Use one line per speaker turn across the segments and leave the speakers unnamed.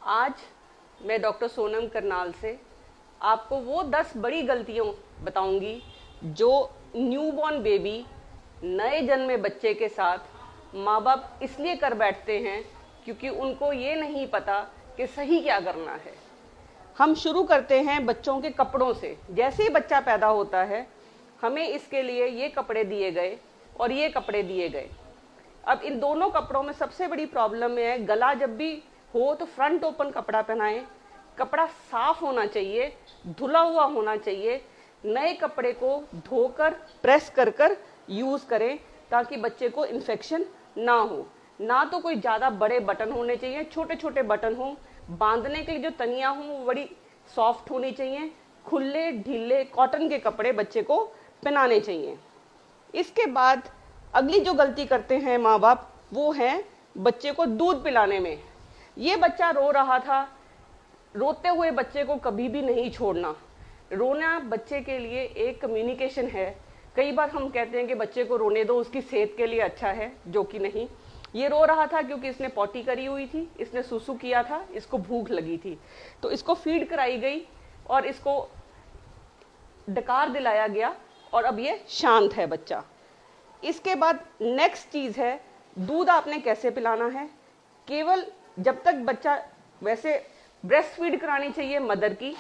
आज मैं डॉक्टर सोनम करनाल से आपको वो 10 बड़ी गलतियां बताऊंगी जो न्यूबॉर्न बेबी, नए जन्मे बच्चे के साथ माँ बाप इसलिए कर बैठते हैं क्योंकि उनको ये नहीं पता कि सही क्या करना है। हम शुरू करते हैं बच्चों के कपड़ों से। जैसे ही बच्चा पैदा होता है हमें इसके लिए ये कपड़े दिए गए और ये कपड़े दिए गए। अब इन दोनों कपड़ों में सबसे बड़ी प्रॉब्लम है, गला जब भी हो तो फ्रंट ओपन कपड़ा पहनाएं। कपड़ा साफ होना चाहिए, धुला हुआ होना चाहिए। नए कपड़े को धोकर प्रेस कर कर यूज करें ताकि बच्चे को इन्फेक्शन ना हो। ना तो कोई ज़्यादा बड़े बटन होने चाहिए, छोटे छोटे बटन हों। बांधने के लिए जो तनियाँ हों वो बड़ी सॉफ्ट होनी चाहिए। खुले ढीले कॉटन के कपड़े बच्चे को पहनाने चाहिए। इसके बाद अगली जो गलती करते हैं माँ बाप वो है बच्चे को दूध पिलाने में। ये बच्चा रो रहा था, रोते हुए बच्चे को कभी भी नहीं छोड़ना। रोना बच्चे के लिए एक कम्युनिकेशन है। कई बार हम कहते हैं कि बच्चे को रोने दो, उसकी सेहत के लिए अच्छा है, जो कि नहीं। ये रो रहा था क्योंकि इसने पॉटी करी हुई थी, इसने सुसु किया था, इसको भूख लगी थी, तो इसको फीड कराई गई और इसको डकार दिलाया गया और अब ये शांत है बच्चा। इसके बाद नेक्स्ट चीज़ है दूध आपने कैसे पिलाना है। केवल जब तक बच्चा, वैसे ब्रेस्ट फीड करानी चाहिए मदर की।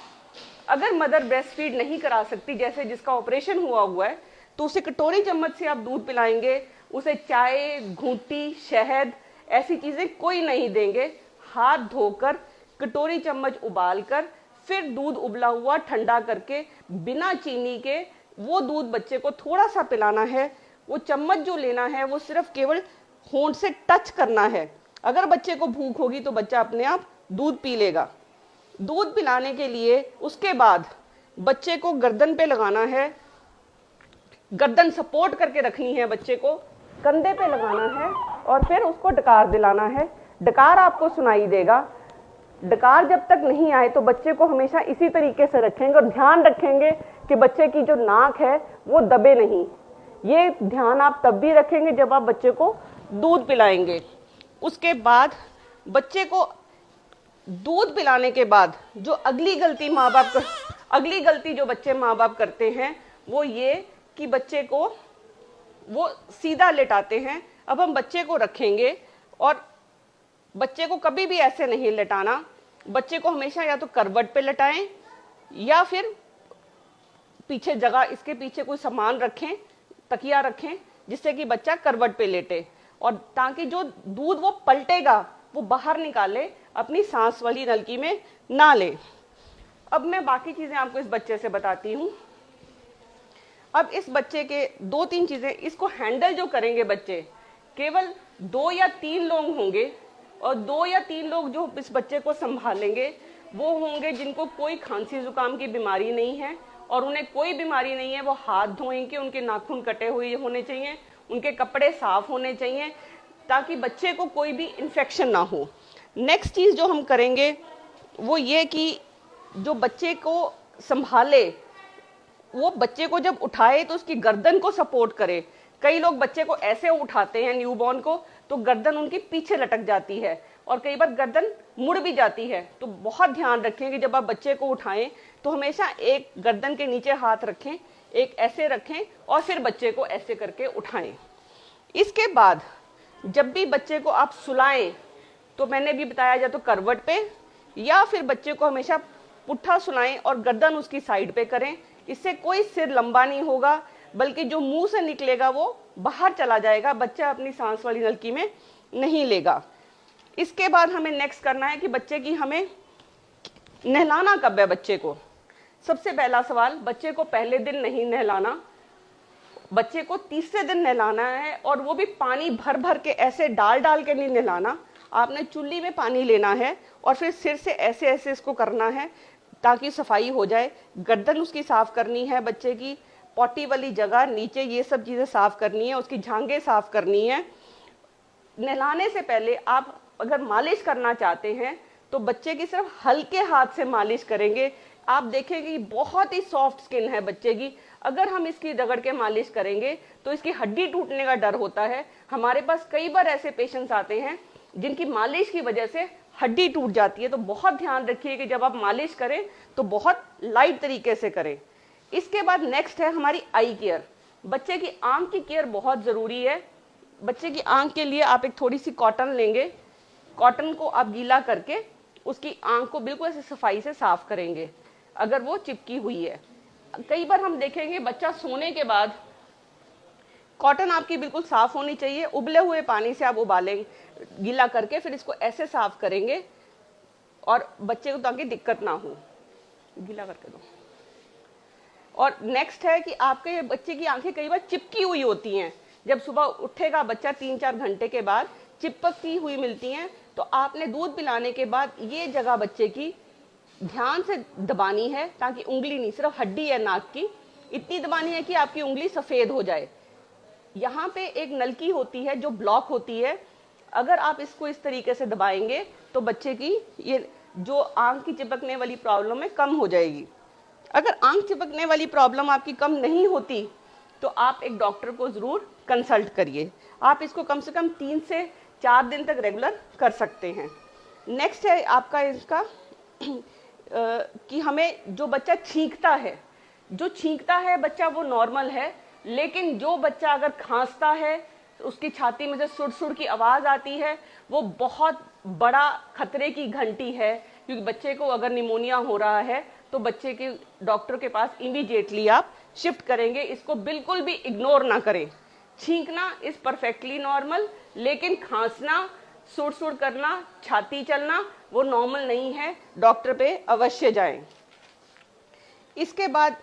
अगर मदर ब्रेस्ट फीड नहीं करा सकती, जैसे जिसका ऑपरेशन हुआ है, तो उसे कटोरी चम्मच से आप दूध पिलाएंगे। उसे चाय, घूंटी, शहद ऐसी चीज़ें कोई नहीं देंगे। हाथ धोकर कटोरी चम्मच उबालकर फिर दूध उबला हुआ ठंडा करके बिना चीनी के वो दूध बच्चे को थोड़ा सा पिलाना है। वो चम्मच जो लेना है वो सिर्फ केवल होंठ से टच करना है। अगर बच्चे को भूख होगी तो बच्चा अपने आप दूध पी लेगा। दूध पिलाने के लिए उसके बाद बच्चे को गर्दन पे लगाना है, गर्दन सपोर्ट करके रखनी है, बच्चे को कंधे पे लगाना है और फिर उसको डकार दिलाना है। डकार आपको सुनाई देगा। डकार जब तक नहीं आए तो बच्चे को हमेशा इसी तरीके से रखेंगे और ध्यान रखेंगे कि बच्चे की जो नाक है वो दबे नहीं। ये ध्यान आप तब भी रखेंगे जब आप बच्चे को दूध पिलाएंगे। उसके बाद बच्चे को दूध पिलाने के बाद जो अगली गलती जो बच्चे माँ बाप करते हैं वो ये कि बच्चे को वो सीधा लेटाते हैं। अब हम बच्चे को रखेंगे और बच्चे को कभी भी ऐसे नहीं लेटाना। बच्चे को हमेशा या तो करवट पे लेटाएं या फिर पीछे जगह, इसके पीछे कोई सामान रखें, तकिया रखें जिससे कि बच्चा करवट पे लेटे, और ताकि जो दूध वो पलटेगा वो बाहर निकाले, अपनी सांस वाली नलकी में ना ले। अब मैं बाकी चीज़ें आपको इस बच्चे से बताती हूँ। अब इस बच्चे के 2-3 चीज़ें, इसको हैंडल जो करेंगे बच्चे, केवल 2 या 3 लोग होंगे और 2 या 3 लोग जो इस बच्चे को संभालेंगे वो होंगे जिनको कोई खांसी जुकाम की बीमारी नहीं है और उन्हें कोई बीमारी नहीं है। वो हाथ धोएंगे, उनके नाखून कटे हुए होने चाहिए, उनके कपड़े साफ होने चाहिए ताकि बच्चे को कोई भी इन्फेक्शन ना हो। नेक्स्ट चीज़ जो हम करेंगे वो ये कि जो बच्चे को संभाले वो बच्चे को जब उठाए तो उसकी गर्दन को सपोर्ट करे। कई लोग बच्चे को ऐसे उठाते हैं न्यूबॉर्न को तो गर्दन उनकी पीछे लटक जाती है और कई बार गर्दन मुड़ भी जाती है। तो बहुत ध्यान रखें कि जब आप बच्चे को उठाएं तो हमेशा एक गर्दन के नीचे हाथ रखें, एक ऐसे रखें और फिर बच्चे को ऐसे करके उठाएं। इसके बाद जब भी बच्चे को आप सुलाएं तो मैंने भी बताया, या तो करवट पे या फिर बच्चे को हमेशा पुट्ठा सुलाएं और गर्दन उसकी साइड पे करें। इससे कोई सिर लंबा नहीं होगा बल्कि जो मुंह से निकलेगा वो बाहर चला जाएगा, बच्चा अपनी सांस वाली नलकी में नहीं लेगा। इसके बाद हमें नेक्स्ट करना है कि बच्चे की हमें नहलाना कब है बच्चे को। सबसे पहला सवाल, बच्चे को पहले दिन नहीं नहलाना, बच्चे को तीसरे दिन नहलाना है और वो भी पानी भर भर के, ऐसे डाल डाल के नहीं नहलाना। आपने चुल्ली में पानी लेना है और फिर सिर से ऐसे ऐसे इसको करना है ताकि सफाई हो जाए। गर्दन उसकी साफ करनी है बच्चे की, पॉटी वाली जगह, नीचे, ये सब चीज़ें साफ करनी है, उसकी झांगे साफ करनी है। नहलाने से पहले आप अगर मालिश करना चाहते हैं तो बच्चे की सिर्फ हल्के हाथ से मालिश करेंगे। आप देखेंगे बहुत ही सॉफ्ट स्किन है बच्चे की। अगर हम इसकी रगड़ के मालिश करेंगे तो इसकी हड्डी टूटने का डर होता है। हमारे पास कई बार ऐसे पेशेंट्स आते हैं जिनकी मालिश की वजह से हड्डी टूट जाती है। तो बहुत ध्यान रखिए कि जब आप मालिश करें तो बहुत लाइट तरीके से करें। इसके बाद नेक्स्ट है हमारी आई केयर। बच्चे की आंख की केयर बहुत ज़रूरी है। बच्चे की आंख के लिए आप एक थोड़ी सी कॉटन लेंगे, कॉटन को आप गीला करके उसकी आंख को बिल्कुल ऐसे सफाई से साफ करेंगे अगर वो चिपकी हुई है। कई बार हम देखेंगे बच्चा सोने के बाद, कॉटन आपकी बिल्कुल साफ होनी चाहिए, उबले हुए पानी से आप उबालेंगे गीला करके, फिर इसको ऐसे साफ करेंगे और बच्चे को ताकि दिक्कत ना हो, गीला करके दो। और नेक्स्ट है कि आपके बच्चे की आंखें कई बार चिपकी हुई होती हैं। जब सुबह उठेगा बच्चा 3-4 घंटे के बाद चिपकती हुई मिलती हैं, तो आपने दूध पिलाने के बाद ये जगह बच्चे की ध्यान से दबानी है, ताकि उंगली नहीं, सिर्फ हड्डी है नाक की, इतनी दबानी है कि आपकी उंगली सफ़ेद हो जाए। यहाँ पे एक नलकी होती है जो ब्लॉक होती है, अगर आप इसको इस तरीके से दबाएंगे तो बच्चे की ये जो आंख की चिपकने वाली प्रॉब्लम है कम हो जाएगी। अगर आंख चिपकने वाली प्रॉब्लम आपकी कम नहीं होती तो आप एक डॉक्टर को ज़रूर कंसल्ट करिए। आप इसको कम से कम 3 से 4 दिन तक रेगुलर कर सकते हैं। नेक्स्ट है आपका इसका कि हमें जो बच्चा छींकता है, जो छींकता है बच्चा वो नॉर्मल है, लेकिन जो बच्चा अगर खांसता है, उसकी छाती में से सुड़-सुड़ की आवाज़ आती है, वो बहुत बड़ा खतरे की घंटी है। क्योंकि बच्चे को अगर निमोनिया हो रहा है तो बच्चे के डॉक्टर के पास इमीडिएटली आप शिफ्ट करेंगे। इसको बिल्कुल भी इग्नोर ना करें। छींकना इज़ परफेक्टली नॉर्मल, लेकिन खांसना, सुड़-सुड़ करना, छाती चलना वो नॉर्मल नहीं है, डॉक्टर पे अवश्य जाएं। इसके बाद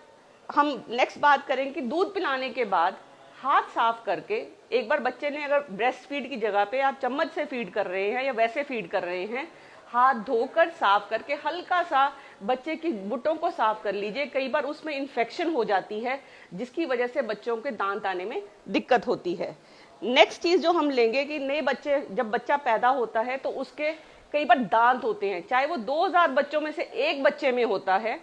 हम नेक्स्ट बात करें कि दूध पिलाने के बाद हाथ साफ करके, एक बार बच्चे ने अगर ब्रेस्ट फीड की जगह पे आप चम्मच से फीड कर रहे हैं या वैसे फीड कर रहे हैं, हाथ धोकर साफ करके हल्का सा बच्चे की गुटों को साफ कर लीजिए। कई बार उसमें इन्फेक्शन हो जाती है जिसकी वजह से बच्चों के दांत आने में दिक्कत होती है। नेक्स्ट चीज़ जो हम लेंगे कि नए बच्चे, जब बच्चा पैदा होता है तो उसके कई बार दांत होते हैं, चाहे वो 2000 बच्चों में से एक बच्चे में होता है,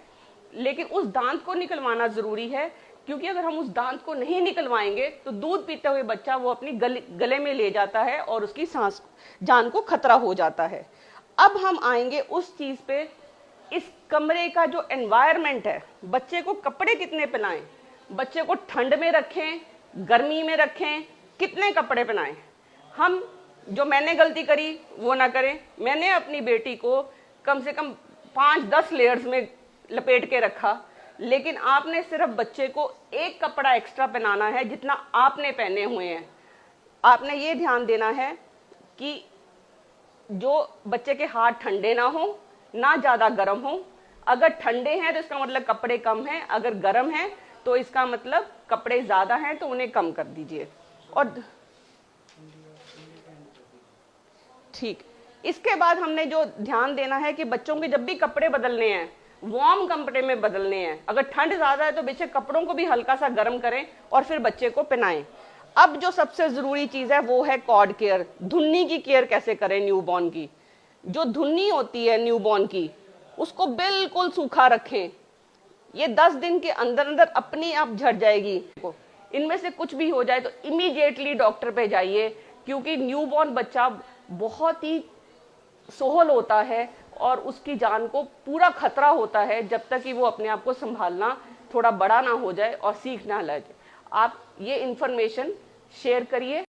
लेकिन उस दांत को निकलवाना ज़रूरी है। क्योंकि अगर हम उस दांत को नहीं निकलवाएंगे तो दूध पीते हुए बच्चा वो अपनी गले में ले जाता है और उसकी सांस जान को खतरा हो जाता है। अब हम आएंगे उस चीज़ पे, इस कमरे का जो एनवायरनमेंट है, बच्चे को कपड़े कितने पहनाएं, बच्चे को ठंड में रखें, गर्मी में रखें, कितने कपड़े पहनाएं। हम जो मैंने गलती करी वो ना करें। मैंने अपनी बेटी को कम से कम 5-10 लेयर्स में लपेट के रखा, लेकिन आपने सिर्फ बच्चे को एक कपड़ा एक्स्ट्रा पहनाना है जितना आपने पहने हुए हैं। आपने ये ध्यान देना है कि जो बच्चे के हाथ ठंडे ना हो, ना ज़्यादा गर्म हो। अगर ठंडे हैं तो इसका मतलब कपड़े कम हैं, अगर गर्म हैं तो इसका मतलब कपड़े ज़्यादा हैं, तो उन्हें कम कर दीजिए। और ठीक, इसके बाद हमने जो ध्यान देना है कि बच्चों के जब भी कपड़े बदलने हैं, वार्म कपड़े में बदलने हैं। अगर ठंड ज़्यादा है तो बेशक कपड़ों को भी हल्का सा गर्म करें और फिर बच्चे को पहनाएं। अब जो सबसे ज़रूरी चीज़ है वो है कॉर्ड केयर। धुन्नी की केयर कैसे करें न्यूबॉर्न की। जो धुन्नी होती है न्यूबॉर्न की, उसको बिल्कुल सूखा रखें। ये 10 दिन के अंदर अंदर अपनी आप झड़ जाएगी। इनमें से कुछ भी हो जाए तो इमीडिएटली डॉक्टर पे जाइए, क्योंकि न्यूबॉर्न बच्चा बहुत ही सोहल होता है और उसकी जान को पूरा खतरा होता है जब तक कि वो अपने आप को संभालना थोड़ा बड़ा ना हो जाए और सीख ना ले जाए। आप ये इंफॉर्मेशन शेयर करिए।